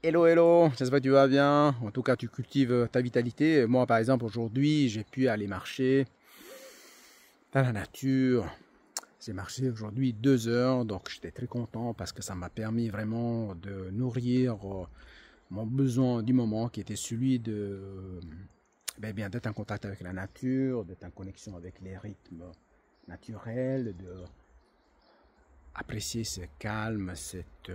Hello, hello, j'espère que tu vas bien. En tout cas, tu cultives ta vitalité. Moi, par exemple, aujourd'hui, j'ai pu aller marcher dans la nature. J'ai marché aujourd'hui 2 heures, donc j'étais très content parce que ça m'a permis vraiment de nourrir mon besoin du moment qui était celui de bien d'être en contact avec la nature, d'être en connexion avec les rythmes naturels, de apprécier ce calme, cette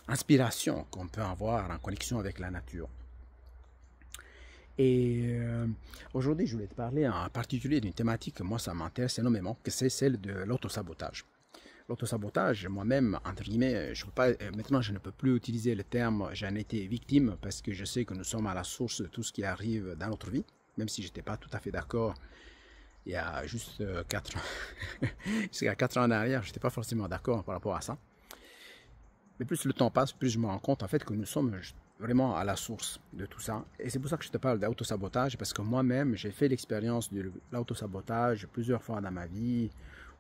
inspiration qu'on peut avoir en connexion avec la nature. Et aujourd'hui, je voulais te parler en particulier d'une thématique que moi, ça m'intéresse énormément, que c'est celle de l'autosabotage. L'autosabotage, moi-même, entre guillemets, je peux pas, maintenant je ne peux plus utiliser le terme j'en étais victime parce que je sais que nous sommes à la source de tout ce qui arrive dans notre vie, même si je n'étais pas tout à fait d'accord il y a juste 4 ans. Jusqu'à 4 ans en arrière, je n'étais pas forcément d'accord par rapport à ça. Mais plus le temps passe, plus je me rends compte en fait que nous sommes vraiment à la source de tout ça. Et c'est pour ça que je te parle d'autosabotage, parce que moi-même, j'ai fait l'expérience de l'autosabotage plusieurs fois dans ma vie,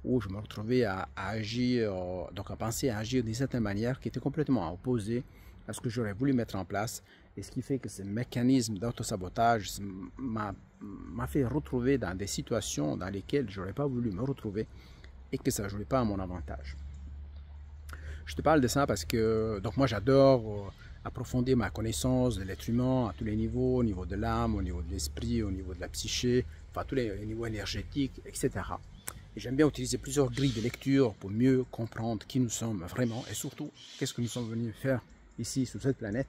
où je me retrouvais à agir, donc à penser à agir d'une certaine manière qui était complètement opposée à ce que j'aurais voulu mettre en place. Et ce qui fait que ce mécanisme d'autosabotage m'a fait retrouver dans des situations dans lesquelles je n'aurais pas voulu me retrouver et que ça ne jouait pas à mon avantage. Je te parle de ça parce que donc moi j'adore approfondir ma connaissance de l'être humain à tous les niveaux, au niveau de l'âme, au niveau de l'esprit, au niveau de la psyché, enfin tous les niveaux énergétiques, etc. Et j'aime bien utiliser plusieurs grilles de lecture pour mieux comprendre qui nous sommes vraiment et surtout qu'est-ce que nous sommes venus faire ici sur cette planète.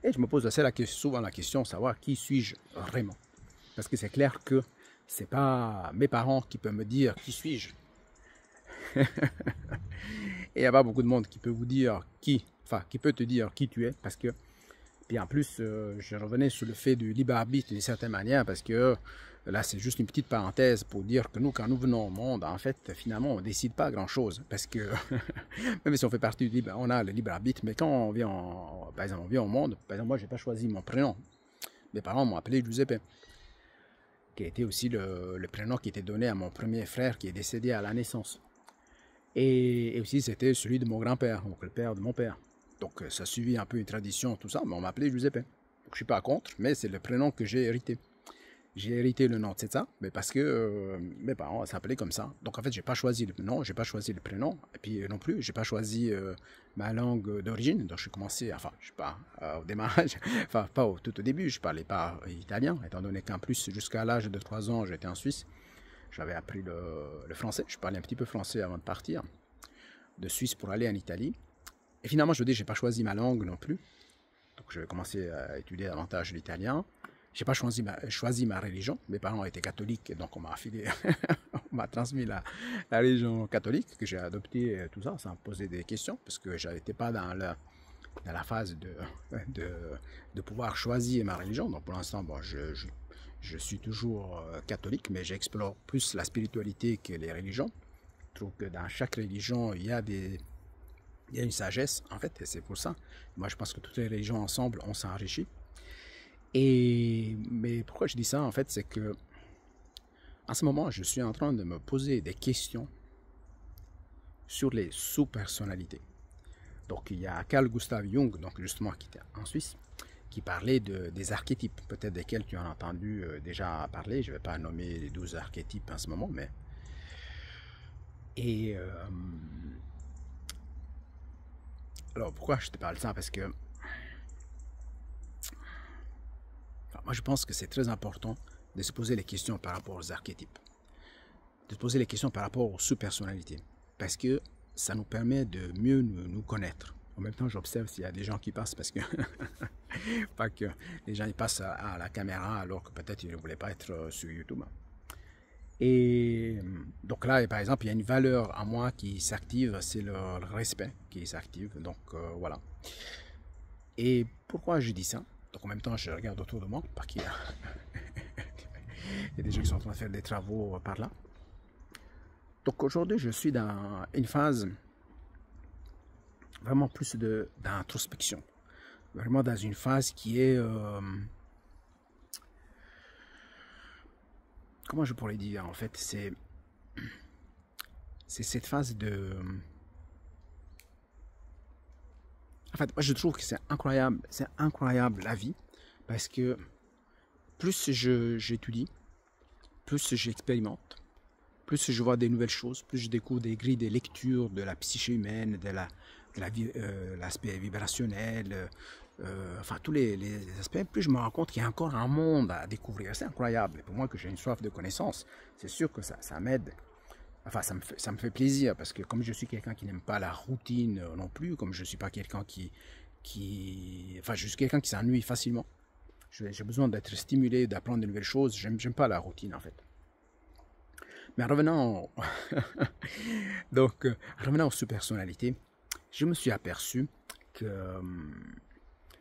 Et je me pose assez souvent la question de savoir qui suis-je vraiment. Parce que c'est clair que c'est pas mes parents qui peuvent me dire qui suis-je. Et il n'y a pas beaucoup de monde qui peut vous dire qui peut te dire qui tu es, parce que, puis en plus, je revenais sur le fait du libre arbitre d'une certaine manière, parce que là, c'est juste une petite parenthèse pour dire que nous, quand nous venons au monde, en fait, finalement, on ne décide pas grand-chose, parce que même si on fait partie du libre, on a le libre arbitre, mais quand on vient, par exemple, on vient au monde, par exemple, moi, j'ai pas choisi mon prénom. Mes parents m'ont appelé Giuseppe, qui a été aussi le prénom qui était donné à mon premier frère qui est décédé à la naissance. Et aussi, c'était celui de mon grand-père, donc le père de mon père. Donc, ça a suivi un peu une tradition, tout ça, mais on m'appelait Giuseppe. Donc, je ne suis pas contre, mais c'est le prénom que j'ai hérité. J'ai hérité le nom de ça, mais parce que mes parents s'appelaient comme ça. Donc, en fait, j'ai pas choisi le nom, j'ai pas choisi le prénom, et puis non plus, j'ai pas choisi ma langue d'origine. Donc, j'ai commencé, enfin, je sais pas, au démarrage, enfin, pas tout au début, je parlais pas italien, étant donné qu'en plus, jusqu'à l'âge de 3 ans, j'étais en Suisse. J'avais appris le français, je parlais un petit peu français avant de partir de Suisse pour aller en Italie. Et finalement, je dis, j'ai pas choisi ma langue non plus. Donc, je vais commencer à étudier davantage l'italien. J'ai pas choisi ma religion. Mes parents étaient catholiques, et donc on m'a affilié, on m'a transmis la religion catholique que j'ai adoptée, tout ça, sans poser des questions, parce que je n'étais pas dans la phase de, de pouvoir choisir ma religion. Donc, pour l'instant, bon, je suis toujours catholique, mais j'explore plus la spiritualité que les religions. Je trouve que dans chaque religion, il y a une sagesse, en fait, et c'est pour ça. Moi, je pense que toutes les religions ensemble, on s'enrichit. Mais pourquoi je dis ça, en fait, c'est que en ce moment, je suis en train de me poser des questions sur les sous-personnalités. Donc, il y a Carl Gustav Jung, donc justement, qui était en Suisse, qui parlait des archétypes, peut-être desquels tu en as entendu déjà parler. Je ne vais pas nommer les 12 archétypes en ce moment, mais... Et alors, pourquoi je te parle de ça? Parce que moi, je pense que c'est très important de se poser les questions par rapport aux archétypes, de se poser les questions par rapport aux sous-personnalités, parce que ça nous permet de mieux nous connaître. En même temps, j'observe s'il y a des gens qui passent, parce que pas que les gens ils passent à la caméra alors que peut-être ils ne voulaient pas être sur YouTube. Et donc là, par exemple, il y a une valeur à moi qui s'active, c'est le respect qui s'active. Donc voilà. Et pourquoi je dis ça? Donc en même temps, je regarde autour de moi, parce qu'il y a, il y a des gens qui sont en train de faire des travaux par là. Donc aujourd'hui, je suis dans une phase vraiment plus d'introspection. Vraiment dans une phase qui est... comment je pourrais dire en fait? C'est cette phase de... En fait, moi, je trouve que c'est incroyable la vie, parce que plus j'étudie, plus j'expérimente, plus je vois des nouvelles choses, plus je découvre des grilles de lecture de la psyché humaine, l'aspect vibrationnel, enfin tous les aspects, plus je me rends compte qu'il y a encore un monde à découvrir. C'est incroyable. Et pour moi, que j'ai une soif de connaissances, c'est sûr que ça m'aide. Enfin, ça me fait plaisir, parce que comme je suis quelqu'un qui n'aime pas la routine non plus, comme je ne suis pas quelqu'un enfin, je suis quelqu'un qui s'ennuie facilement. J'ai besoin d'être stimulé, d'apprendre de nouvelles choses. J'aime pas la routine, en fait. Mais revenant, donc, revenant aux sous-personnalités, je me suis aperçu que...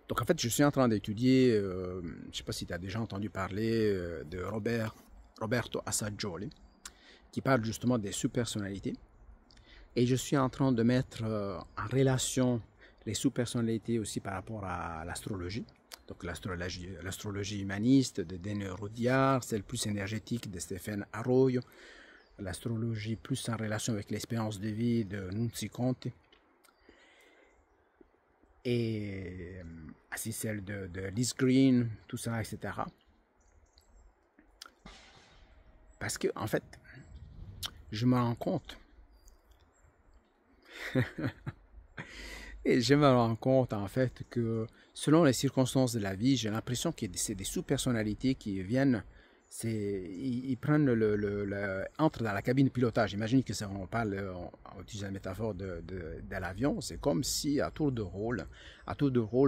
Donc en fait, je suis en train d'étudier, je ne sais pas si tu as déjà entendu parler de Roberto Assagioli, qui parle justement des sous-personnalités. Et je suis en train de mettre en relation les sous-personnalités aussi par rapport à l'astrologie. Donc l'astrologie humaniste de Dane Rudhyar, celle plus énergétique de Stephen Arroyo, l'astrologie plus en relation avec l'espérance de vie de Nunzi Conte, et ainsi celle de Liz Green, tout ça, etc. Parce que, en fait, je me rends compte, et je me rends compte, en fait, que selon les circonstances de la vie, j'ai l'impression que c'est des sous-personnalités qui viennent, ils prennent entrent dans la cabine de pilotage. Imagine que ça, on utilise la métaphore de l'avion, c'est comme si à tour de rôle,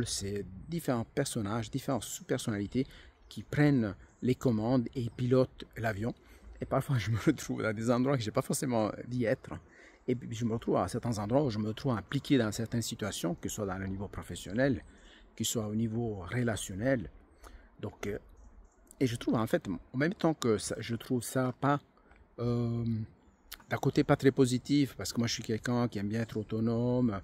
c'est différents personnages, différentes sous-personnalités qui prennent les commandes et pilotent l'avion. Et parfois, je me retrouve dans des endroits que je n'ai pas forcément d'y être. Et puis, je me retrouve à certains endroits où je me retrouve impliqué dans certaines situations, que ce soit dans le niveau professionnel, que ce soit au niveau relationnel. Donc, et je trouve, en fait, en même temps que ça, je trouve ça pas, d'un côté pas très positif, parce que moi je suis quelqu'un qui aime bien être autonome.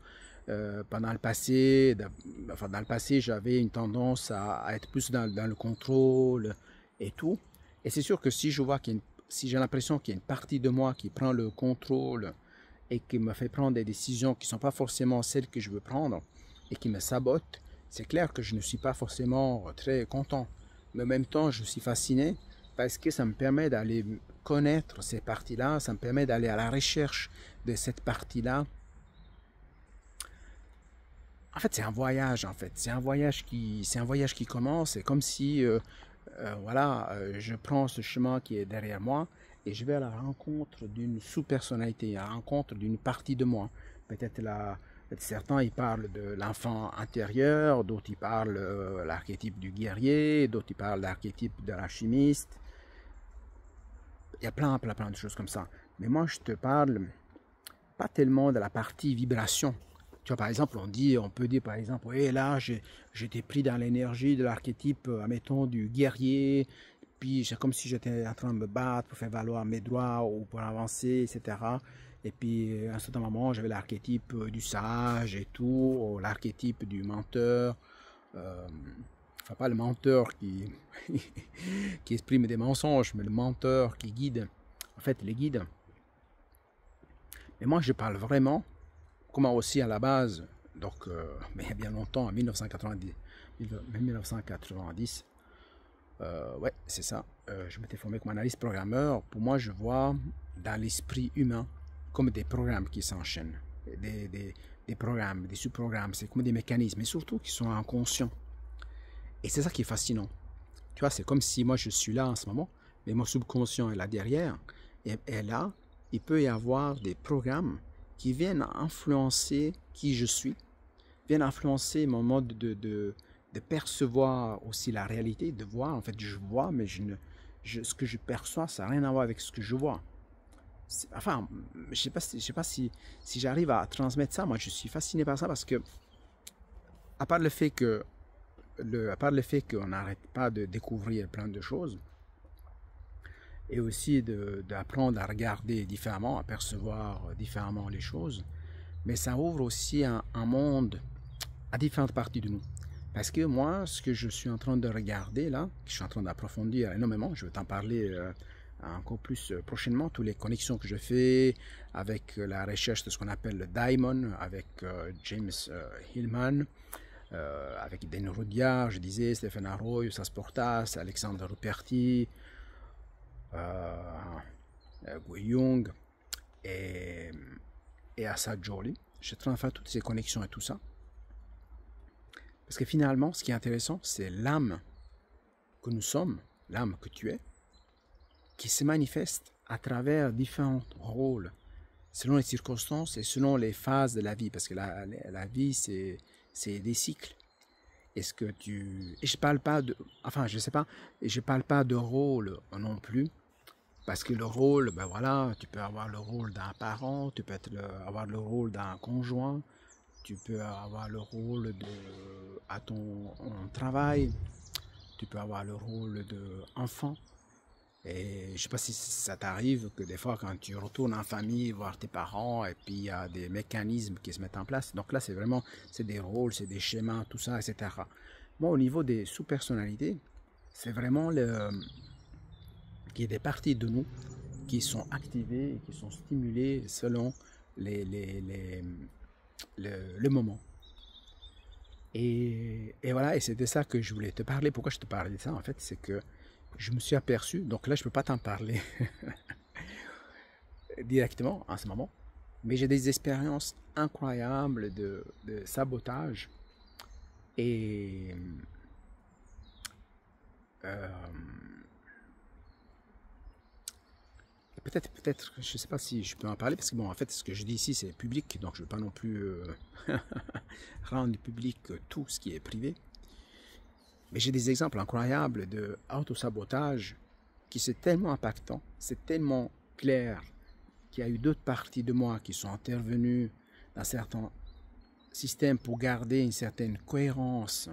Pendant le passé, dans le passé, j'avais une tendance à être plus dans le contrôle et tout. Et c'est sûr que si je vois si j'ai l'impression qu'il y a une partie de moi qui prend le contrôle et qui me fait prendre des décisions qui ne sont pas forcément celles que je veux prendre et qui me sabotent, c'est clair que je ne suis pas forcément très content. Mais en même temps, je suis fasciné parce que ça me permet d'aller connaître ces parties-là, ça me permet d'aller à la recherche de cette partie-là. En fait, c'est un voyage, en fait. C'est un voyage qui commence. C'est comme si, voilà, je prends ce chemin qui est derrière moi et je vais à la rencontre d'une sous-personnalité, à la rencontre d'une partie de moi. Peut-être certains, ils parlent de l'enfant intérieur, d'autres, ils parlent de l'archétype du guerrier, d'autres, ils parlent de l'archétype de l'alchimiste. Il y a plein de choses comme ça. Mais moi, je te parle pas tellement de la partie vibration. Tu vois, par exemple, on peut dire, par exemple, oui, là, j'étais pris dans l'énergie de l'archétype, admettons, du guerrier, puis c'est comme si j'étais en train de me battre pour faire valoir mes droits ou pour avancer, etc. Et puis, à un certain moment, j'avais l'archétype du sage et tout, ou l'archétype du menteur. Enfin, pas le menteur qui exprime des mensonges, mais le menteur qui guide, en fait, les guides. Mais moi, je parle vraiment, comment aussi à la base, donc, mais il y a bien longtemps, en 1990, ouais, c'est ça, je m'étais formé comme analyste programmeur. Pour moi, je vois dans l'esprit humain comme des programmes qui s'enchaînent, des programmes, des sous-programmes, c'est comme des mécanismes, mais surtout qui sont inconscients. Et c'est ça qui est fascinant. Tu vois, c'est comme si moi je suis là en ce moment, mais mon subconscient est là derrière, et là, il peut y avoir des programmes qui viennent influencer qui je suis, viennent influencer mon mode de percevoir aussi la réalité, de voir. En fait, je vois, mais ce que je perçois, ça n'a rien à voir avec ce que je vois. Enfin, je sais pas si j'arrive à transmettre ça. Moi, je suis fasciné par ça parce que, à part le fait qu'on n'arrête pas de découvrir plein de choses, et aussi d'apprendre à regarder différemment, à percevoir différemment les choses, mais ça ouvre aussi un monde à différentes parties de nous. Parce que moi, ce que je suis en train de regarder là, que je suis en train d'approfondir énormément, je vais t'en parler encore plus prochainement. Toutes les connexions que je fais avec la recherche de ce qu'on appelle le Daimon, avec James Hillman, avec Dan Rodiard, je disais, Stephen Arroyo, Sas Portas, Alexandre Ruperti, Guy Jung et Asa Jolie. Je suis en train de faire toutes ces connexions et tout ça. Parce que finalement, ce qui est intéressant, c'est l'âme que nous sommes, l'âme que tu es, qui se manifeste à travers différents rôles, selon les circonstances et selon les phases de la vie. Parce que la vie, c'est des cycles. Est-ce que tu... Et je parle pas de... Enfin, je sais pas. Et je parle pas de rôle non plus. Parce que le rôle, ben voilà, tu peux avoir le rôle d'un parent, tu peux avoir le rôle d'un conjoint, tu peux avoir le rôle à ton travail, tu peux avoir le rôle d'enfant. Et je ne sais pas si ça t'arrive que des fois quand tu retournes en famille voir tes parents et puis il y a des mécanismes qui se mettent en place. Donc là c'est vraiment, c'est des rôles, c'est des schémas, tout ça, etc. Moi au niveau des sous-personnalités, c'est vraiment qu'il y a des parties de nous qui sont activées et qui sont stimulées selon le moment. Et voilà, et c'est de ça que je voulais te parler. Pourquoi je te parlais de ça, en fait, c'est que je me suis aperçu, donc là, je ne peux pas t'en parler directement en ce moment, mais j'ai des expériences incroyables de sabotage et peut-être, je ne sais pas si je peux en parler, parce que bon, en fait, ce que je dis ici, c'est public, donc je ne veux pas non plus rendre public tout ce qui est privé. Mais j'ai des exemples incroyables de auto-sabotage qui c'est tellement impactant, c'est tellement clair qu'il y a eu d'autres parties de moi qui sont intervenues dans certains systèmes pour garder une certaine cohérence,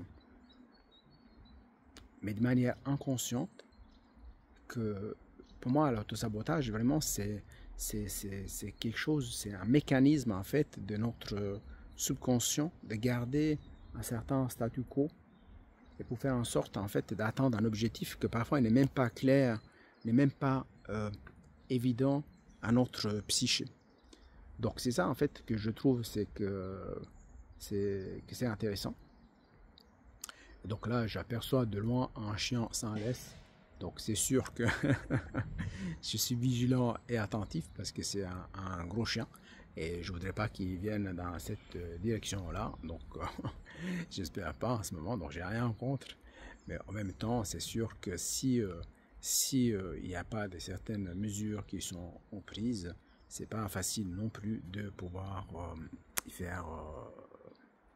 mais de manière inconsciente, que pour moi, l'autosabotage, vraiment, c'est quelque chose, c'est un mécanisme, en fait, de notre subconscient de garder un certain statu quo et pour faire en sorte, en fait, d'atteindre un objectif que parfois il n'est même pas clair, n'est même pas évident à notre psyché. Donc c'est ça, en fait, que je trouve, c'est intéressant. Donc là, j'aperçois de loin un chien sans laisse. Donc c'est sûr que je suis vigilant et attentif parce que c'est un gros chien et je voudrais pas qu'il vienne dans cette direction-là. Donc j'espère pas en ce moment. Donc j'ai rien contre. Mais en même temps, c'est sûr que si il n'y a pas de certaines mesures qui sont prises, c'est pas facile non plus de pouvoir y faire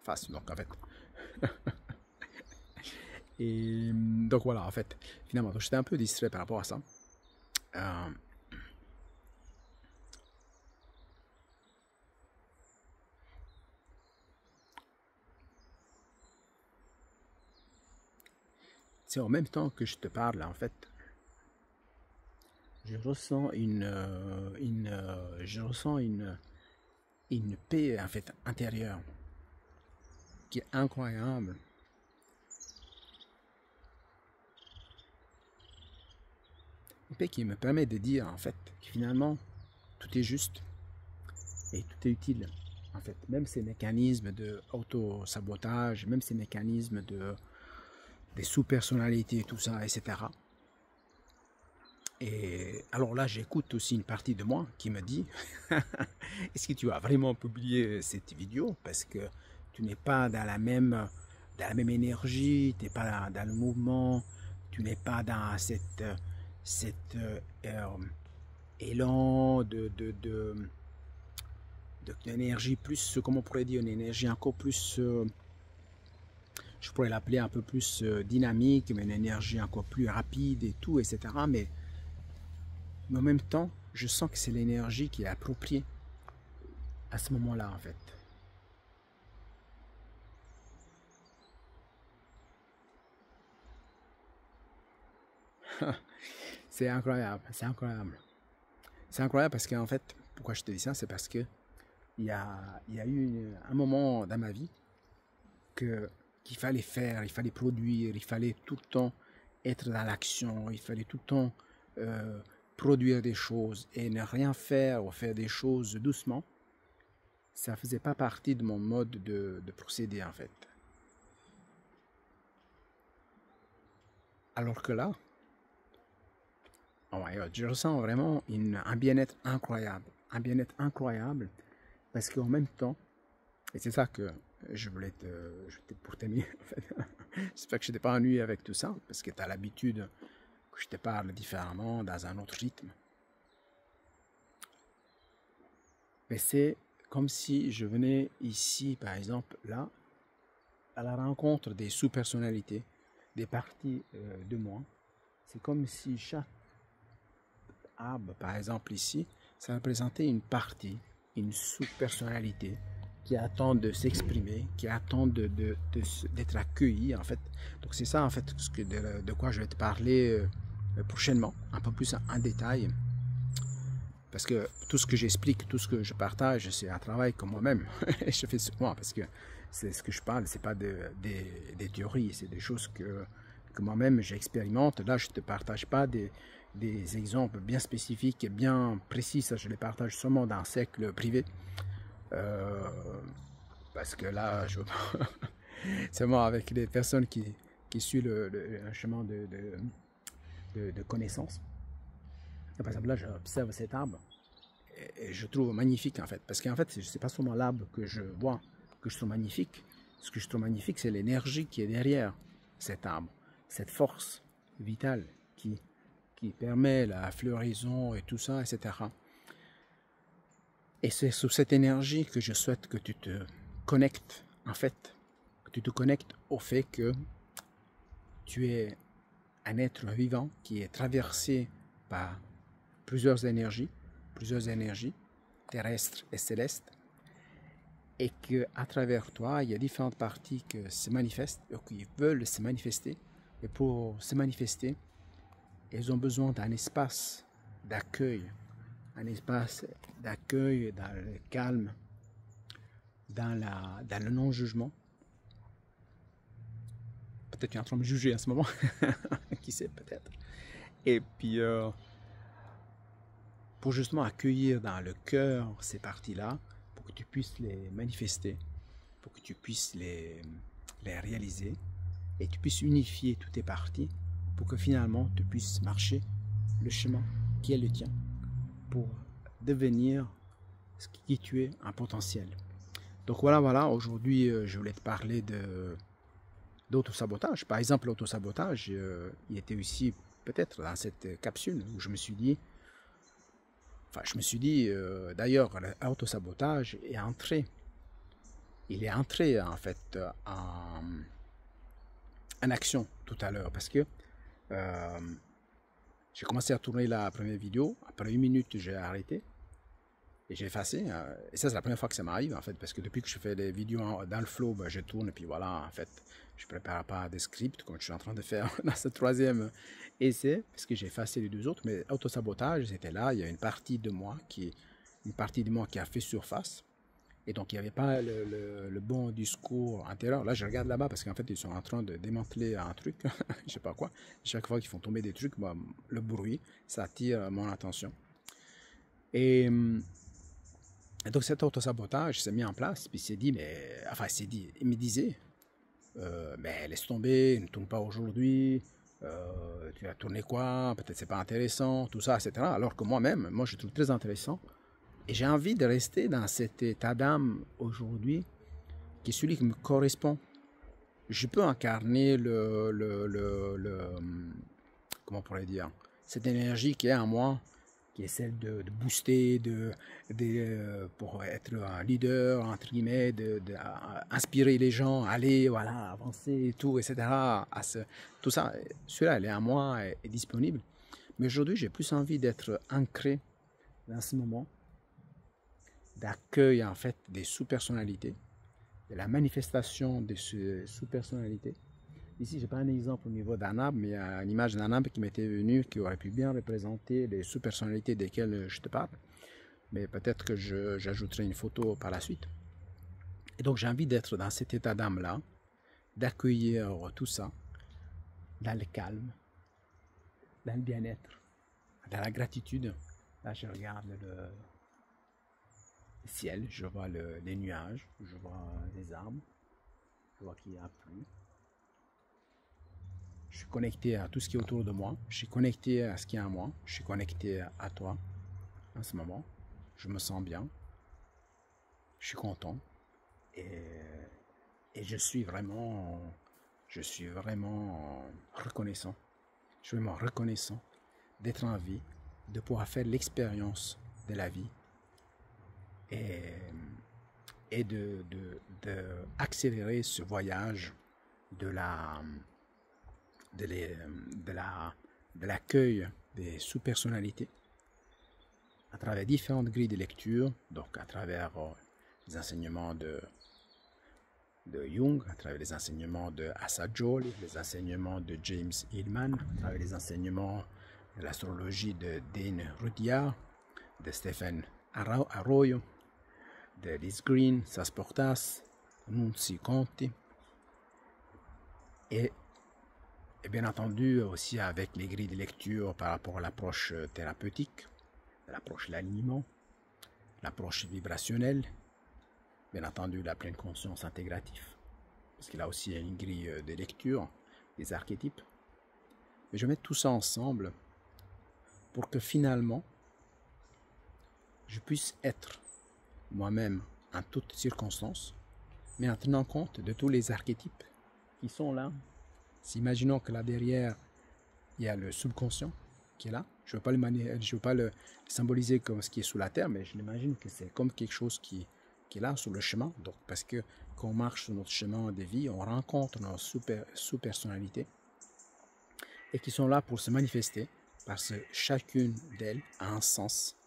face. Donc en fait. Et donc voilà, en fait, finalement, j'étais un peu distrait par rapport à ça. C'est en même temps que je te parle, en fait, je ressens je ressens une paix, en fait, intérieure, qui est incroyable. Une paix qui me permet de dire, en fait, que finalement, tout est juste et tout est utile. En fait, même ces mécanismes de auto-sabotage, même ces mécanismes des sous-personnalités, tout ça, etc. Et alors là, j'écoute aussi une partie de moi qui me dit est-ce que tu as vraiment publié cette vidéo parce que tu n'es pas dans la même énergie, tu n'es pas dans le mouvement, tu n'es pas dans cet élan d'énergie plus, comment on pourrait dire, une énergie encore plus, je pourrais l'appeler un peu plus dynamique, mais une énergie encore plus rapide et tout, etc. Mais en même temps, je sens que c'est l'énergie qui est appropriée à ce moment-là, en fait. C'est incroyable, c'est incroyable. C'est incroyable parce qu'en fait, pourquoi je te dis ça, c'est parce que il y a eu un moment dans ma vie qu'il fallait faire, il fallait produire, il fallait tout le temps être dans l'action, il fallait tout le temps produire des choses et ne rien faire ou faire des choses doucement, ça faisait pas partie de mon mode de procéder en fait. Alors que là, oh my God, je ressens vraiment un bien-être incroyable, parce qu'en même temps, et c'est ça que je voulais pour terminer, en fait. J'espère que je t'ai pas ennuyé avec tout ça, parce que tu as l'habitude que je te parle différemment, dans un autre rythme. Mais c'est comme si je venais ici, par exemple, là, à la rencontre des sous-personnalités, des parties de moi. C'est comme si chaque arbre, par exemple ici, ça représentait une partie, une sous-personnalité qui attend de s'exprimer, qui attend d'être accueillie en fait. Donc c'est ça en fait de quoi je vais te parler prochainement, un peu plus en détail. Parce que tout ce que j'explique, tout ce que je partage, c'est un travail que moi-même je fais sur moi, parce que c'est ce que je parle, c'est pas des théories, c'est des choses que moi-même j'expérimente. Là, je ne te partage pas des exemples bien spécifiques et bien précis, ça je les partage seulement dans un cercle privé. Parce que là, je c'est moi avec les personnes qui suivent un chemin de connaissances. Par exemple, là, j'observe cet arbre et je trouve magnifique en fait. Parce qu'en fait, c'est pas seulement l'arbre que je vois, que je trouve magnifique. Ce que je trouve magnifique, c'est l'énergie qui est derrière cet arbre, cette force vitale qui permet la floraison et tout ça, etc. Et c'est sous cette énergie que je souhaite que tu te connectes, en fait, que tu te connectes au fait que tu es un être vivant qui est traversé par plusieurs énergies terrestres et célestes, et qu'à travers toi, il y a différentes parties qui se manifestent, ou qui veulent se manifester, et pour se manifester, elles ont besoin d'un espace d'accueil, dans le calme, dans le non-jugement. Peut-être tu es en train de me juger en ce moment, qui sait, peut-être. Et puis, pour justement accueillir dans le cœur ces parties-là, pour que tu puisses les manifester, pour que tu puisses les réaliser, et tu puisses unifier toutes tes parties, pour que finalement tu puisses marcher le chemin qui est le tien, pour devenir ce qui tu es, un potentiel. Donc voilà, aujourd'hui je voulais te parler d'autosabotage. Par exemple, l'autosabotage, il était aussi peut-être dans cette capsule où je me suis dit, d'ailleurs, l'autosabotage est entré. Il est entré en fait en action tout à l'heure parce que j'ai commencé à tourner la première vidéo. Après 1 minute, j'ai arrêté et j'ai effacé. Et ça, c'est la première fois que ça m'arrive en fait, parce que depuis que je fais des vidéos dans le flow, je tourne et puis voilà, en fait, je prépare pas des scripts comme je suis en train de faire dans ce 3e essai, parce que j'ai effacé les 2 autres. Mais autosabotage, c'était là. Il y a une partie de moi qui a fait surface. Et donc, il n'y avait pas le bon discours intérieur. Là, je regarde là-bas parce qu'en fait, ils sont en train de démanteler un truc, je sais pas quoi. Chaque fois qu'ils font tomber des trucs, le bruit, ça attire mon attention. Et donc, cet autosabotage s'est mis en place. Puis il me disait, mais laisse tomber, ne tourne pas aujourd'hui. Tu vas tourner quoi? Peut-être c'est pas intéressant, tout ça, etc. Alors que moi, je trouve très intéressant. Et j'ai envie de rester dans cet état d'âme aujourd'hui, qui est celui qui me correspond. Je peux incarner comment on pourrait dire, cette énergie qui est en moi, qui est celle de booster, pour être un leader, entre guillemets, inspirer les gens, aller, voilà, avancer et tout, etc. Tout ça, celui-là, elle est en moi, est disponible. Mais aujourd'hui, j'ai plus envie d'être ancré dans ce moment, d'accueil en fait des sous-personnalités, de la manifestation de ces sous-personnalités. Ici, je n'ai pas un exemple au niveau d'un arbre, mais il y a une image d'un arbre qui m'était venue, qui aurait pu bien représenter les sous-personnalités desquelles je te parle. Mais peut-être que j'ajouterai une photo par la suite. Et donc, j'ai envie d'être dans cet état d'âme-là, d'accueillir tout ça, dans le calme, dans le bien-être, dans la gratitude. Là, je regarde le ciel, je vois les nuages, je vois les arbres, je vois qu'il y a plu. Je suis connecté à tout ce qui est autour de moi, je suis connecté à ce qui est à moi, je suis connecté à toi en ce moment. Je me sens bien, je suis content et, et je suis vraiment reconnaissant. Je suis vraiment reconnaissant d'être en vie, de pouvoir faire l'expérience de la vie et de accélérer ce voyage de l'accueil des sous-personnalités à travers différentes grilles de lecture, donc à travers les enseignements de Jung, à travers les enseignements de Asa Joel, les enseignements de James Hillman, à travers les enseignements de l'astrologie de Dean Rudyard, de Stephen Arroyo, de Liz Green, Sas Portas, Nunzi Conti, et bien entendu aussi avec les grilles de lecture par rapport à l'approche thérapeutique, l'approche de l'alignement, l'approche vibrationnelle, bien entendu la pleine conscience intégrative, parce qu'il a aussi une grille de lecture, des archétypes. Mais je vais mettre tout ça ensemble pour que finalement, je puisse être moi-même en toutes circonstances, mais en tenant compte de tous les archétypes qui sont là. Imaginons que là derrière, il y a le subconscient qui est là. Je ne veux pas le symboliser comme ce qui est sous la terre, mais je l'imagine que c'est comme quelque chose qui est là sur le chemin. Donc, parce que quand on marche sur notre chemin de vie, on rencontre nos sous-personnalités et qui sont là pour se manifester parce que chacune d'elles a un sens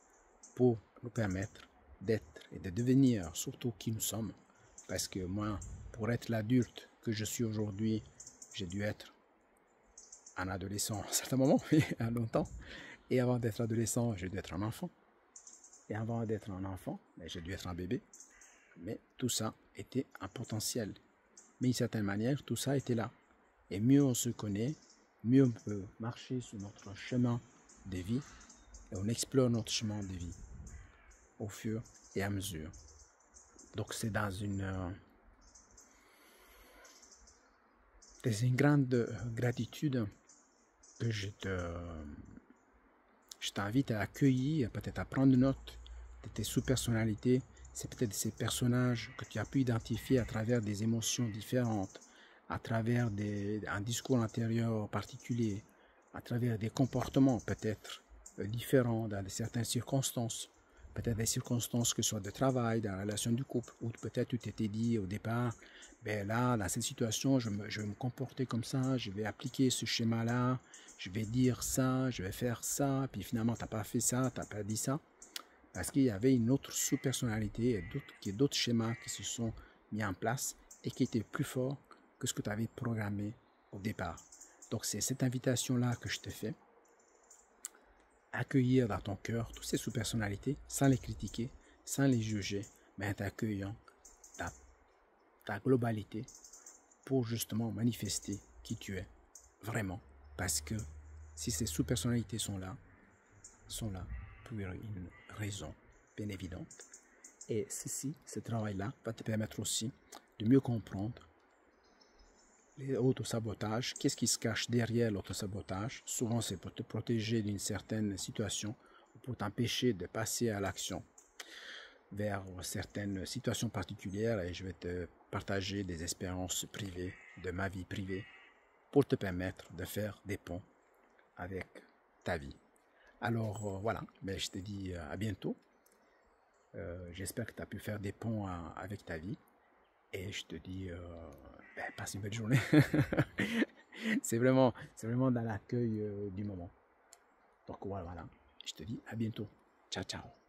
pour nous permettre d'être et de devenir surtout qui nous sommes. Parce que moi, pour être l'adulte que je suis aujourd'hui, j'ai dû être un adolescent à un certain moment, à longtemps. Et avant d'être adolescent, j'ai dû être un enfant. Et avant d'être un enfant, j'ai dû être un bébé. Mais tout ça était un potentiel. Mais d'une certaine manière, tout ça était là. Et mieux on se connaît, mieux on peut marcher sur notre chemin de vie. Et on explore notre chemin de vie au fur et à mesure. Donc c'est dans une grande gratitude que je t'invite à accueillir, peut-être à prendre note de tes sous-personnalités. C'est peut-être ces personnages que tu as pu identifier à travers des émotions différentes, à travers un discours intérieur particulier, à travers des comportements peut-être différents dans certaines circonstances. Peut-être des circonstances que ce soit de travail, dans la relation du couple, ou peut-être tu t'étais dit au départ, ben là, dans cette situation, je vais me comporter comme ça, je vais appliquer ce schéma-là, je vais dire ça, je vais faire ça, puis finalement, tu n'as pas fait ça, tu n'as pas dit ça, parce qu'il y avait une autre sous-personnalité, d'autres schémas qui se sont mis en place et qui étaient plus forts que ce que tu avais programmé au départ. Donc, c'est cette invitation-là que je te fais. Accueillir dans ton cœur toutes ces sous-personnalités sans les critiquer, sans les juger, mais en t'accueillant ta globalité pour justement manifester qui tu es vraiment. Parce que si ces sous-personnalités sont là pour une raison bien évidente. Et ce travail-là va te permettre aussi de mieux comprendre les autosabotages. Qu'est-ce qui se cache derrière l'autosabotage? Souvent, c'est pour te protéger d'une certaine situation ou pour t'empêcher de passer à l'action vers certaines situations particulières. Et je vais te partager des expériences privées de ma vie privée pour te permettre de faire des ponts avec ta vie. Alors voilà, mais je te dis à bientôt. J'espère que tu as pu faire des ponts avec ta vie. Et je te dis, passe une belle journée. c'est vraiment dans l'accueil du moment. Donc voilà, je te dis à bientôt. Ciao, ciao.